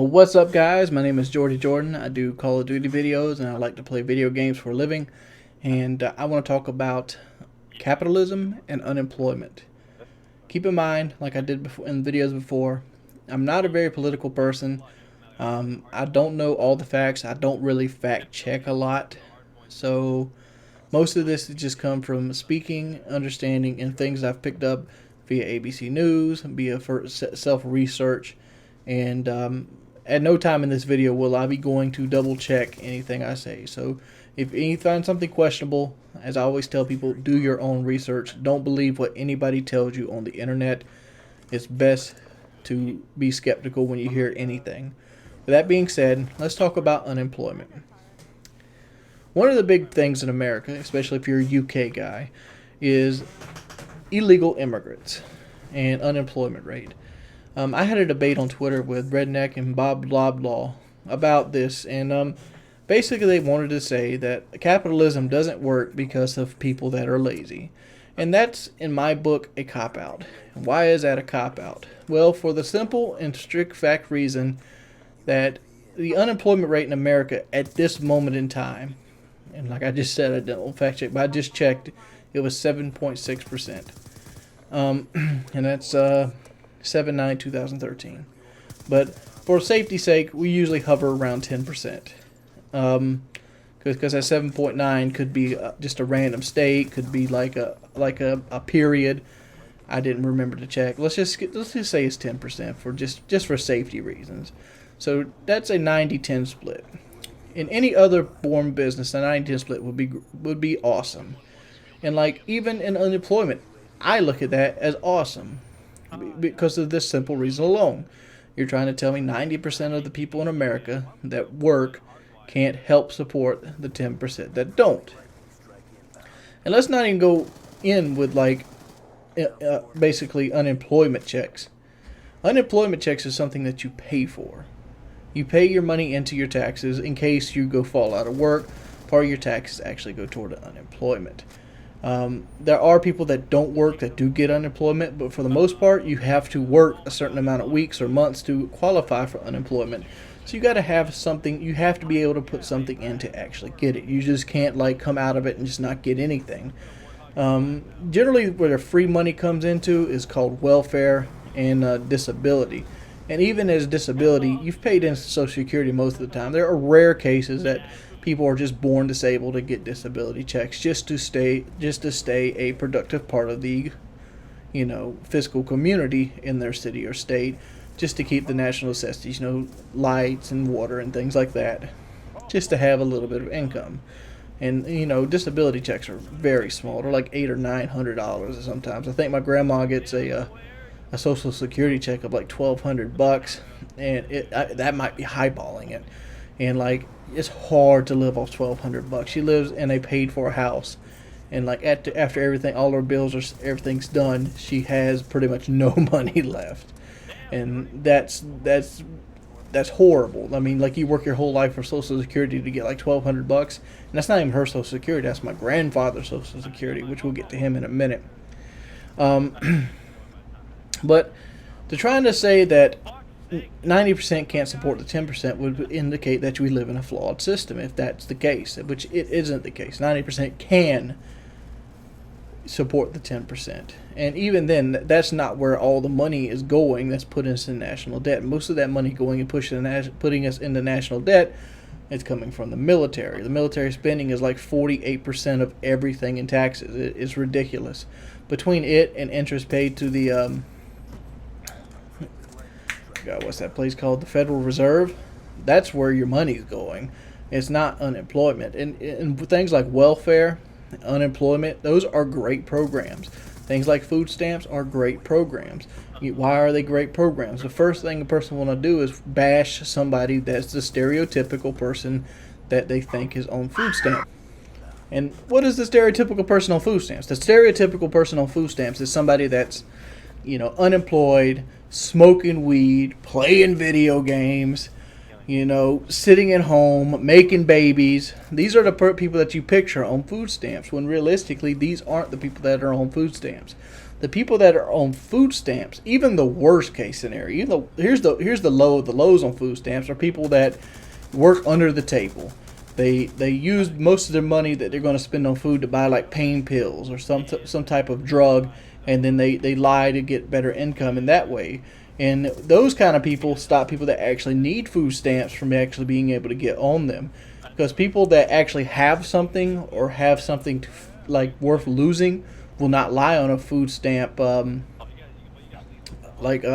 Well, what's up, guys? My name is Jordy Jordan. I do Call of Duty videos and I like to play video games for a living. And I want to talk about capitalism and unemployment. Keep in mind, like I did before in videos before, I'm not a very political person. I don't know all the facts. I don't really fact check a lot. So most of this has just come from speaking, understanding, and things I've picked up via ABC News, via self research, and at no time in this video will I be going to double check anything I say. So if you find something questionable, as I always tell people, do your own research. Don't believe what anybody tells you on the internet. It's best to be skeptical when you hear anything. With that being said, let's talk about unemployment. One of the big things in America, especially if you're a UK guy, is illegal immigrants and unemployment rate. I had a debate on Twitter with Redneck and Bob Blah Blah about this, and basically they wanted to say that capitalism doesn't work because of people that are lazy. And that's, in my book, a cop-out. Why is that a cop-out? Well, for the simple and strict fact reason that the unemployment rate in America at this moment in time, and like I just said, I don't fact check, but I just checked, it was 7.6%. And that's 7/9/2013. But for safety's sake, we usually hover around 10%. Because that 7.9 could be just a random state, could be like a period. I didn't remember to check. Let's just say it's 10% for just for safety reasons. So that's a 90-10 split. In any other form business, a 90-10 split would be awesome. And like even in unemployment, I look at that as awesome because of this simple reason alone. You're trying to tell me 90% of the people in America that work can't help support the 10% that don't. And let's not even go in with like basically unemployment checks. Unemployment checks is something that you pay for. You pay your money into your taxes in case you go fall out of work. Part of your taxes actually go toward unemployment. There are people that don't work that do get unemployment, but for the most part, you have to work a certain amount of weeks or months to qualify for unemployment. So you got to have something. You have to be able to put something in to actually get it. You just can't like come out of it and just not get anything. Generally, where the free money comes into is called welfare and disability. And even as disability, you've paid into Social Security most of the time. There are rare cases that people are just born disabled to get disability checks just to stay a productive part of the, fiscal community in their city or state, just to keep the national necessities, lights and water and things like that, just to have a little bit of income. And disability checks are very small. They're like $800 or $900 sometimes. I think my grandma gets a Social Security check of like $1,200, and that might be highballing it. And like it's hard to live off $1,200. She lives in a paid-for house, and like after everything, all her bills everything's done, she has pretty much no money left, and that's horrible. I mean, like you work your whole life for Social Security to get like $1,200, and that's not even her Social Security. That's my grandfather's Social Security, which we'll get to him in a minute. But to trying to say that 90% can't support the 10% would indicate that we live in a flawed system, if that's the case, which it isn't the case. 90% can support the 10%. And even then, that's not where all the money is going that's put us in national debt. Most of that money going and putting us into national debt is coming from the military. The military spending is like 48% of everything in taxes. It's ridiculous. Between it and interest paid to the what's that place called? The Federal Reserve. That's where your money's going. It's not unemployment. And things like welfare, unemployment, those are great programs. Things like food stamps are great programs. Why are they great programs? The first thing a person want to do is bash somebody that's the stereotypical person that they think is on food stamps. And what is the stereotypical person on food stamps? The stereotypical person on food stamps is somebody that's, unemployed, smoking weed, playing video games, sitting at home, making babies. These are the people that you picture on food stamps, when realistically, these aren't the people that are on food stamps. The people that are on food stamps, even the worst case scenario, even though here's the low of the lows on food stamps, are people that work under the table. They use most of their money that they're going to spend on food to buy like pain pills or some type of drug, and then they lie to get better income in that way. And those kind of people stop people that actually need food stamps from actually being able to get on them. Because people that actually have something or have something like worth losing will not lie on a food stamp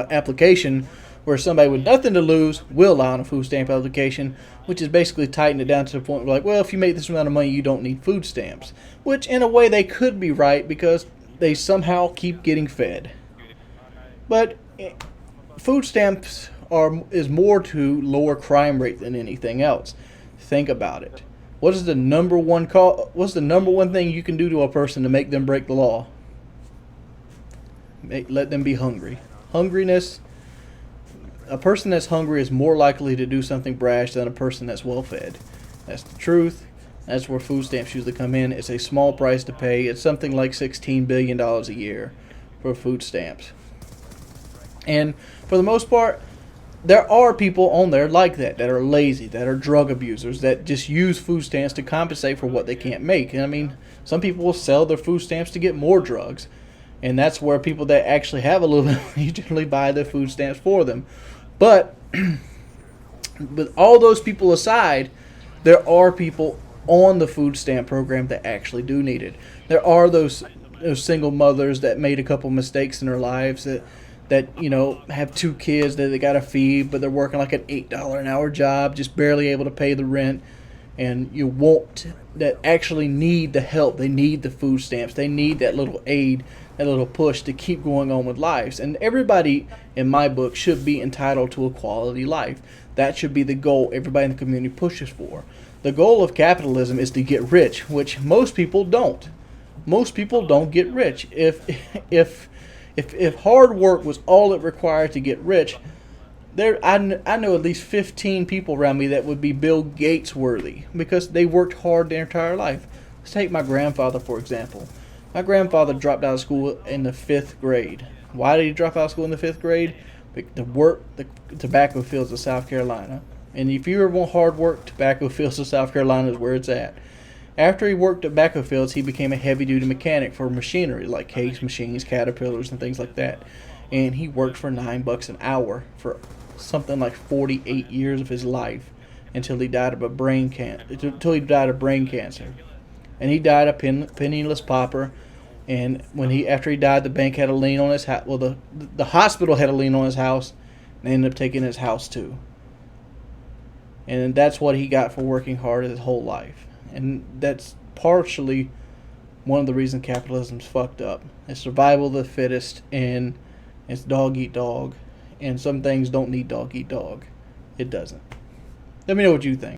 application, where somebody with nothing to lose will lie on a food stamp application, which is basically tightening it down to the point where, like, well, if you make this amount of money, you don't need food stamps. Which, in a way, they could be right because they somehow keep getting fed. But food stamps is more to lower crime rate than anything else. Think about it. What's the number one thing you can do to a person to make them break the law? Let them be hungry. Hungriness. A person that's hungry is more likely to do something brash than a person that's well fed. That's the truth. That's where food stamps usually come in. It's a small price to pay. It's something like $16 billion a year for food stamps. And for the most part, there are people on there like that are lazy, that are drug abusers, that just use food stamps to compensate for what they can't make. And I mean, some people will sell their food stamps to get more drugs. And that's where people that actually have a little bit usually buy their food stamps for them. But with all those people aside, there are people on the food stamp program that actually do need it. There are those single mothers that made a couple mistakes in their lives that have 2 kids that they got to feed, but they're working like an $8 an hour job, just barely able to pay the rent. And that actually need the help. They need the food stamps. They need that little aid, that little push to keep going on with lives. And everybody, in my book, should be entitled to a quality life. That should be the goal everybody in the community pushes for. The goal of capitalism is to get rich, which most people don't. Most people don't get rich. If hard work was all it required to get rich, I know at least 15 people around me that would be Bill Gates worthy because they worked hard their entire life. Let's take my grandfather, for example. My grandfather dropped out of school in the 5th grade. Why did he drop out of school in the 5th grade? To work the tobacco fields of South Carolina. And if you ever want hard work, tobacco fields of South Carolina is where it's at. After he worked tobacco fields, he became a heavy-duty mechanic for machinery like Case machines, Caterpillars, and things like that. And he worked for $9 an hour for something like 48 years of his life until he died of brain cancer. And he died a penniless pauper. And after he died, the bank had a lien on his house. Well, the hospital had a lien on his house, and they ended up taking his house too. And that's what he got for working hard his whole life. And that's partially one of the reasons capitalism's fucked up. It's survival of the fittest, and it's dog eat dog. And some things don't need dog eat dog. It doesn't. Let me know what you think.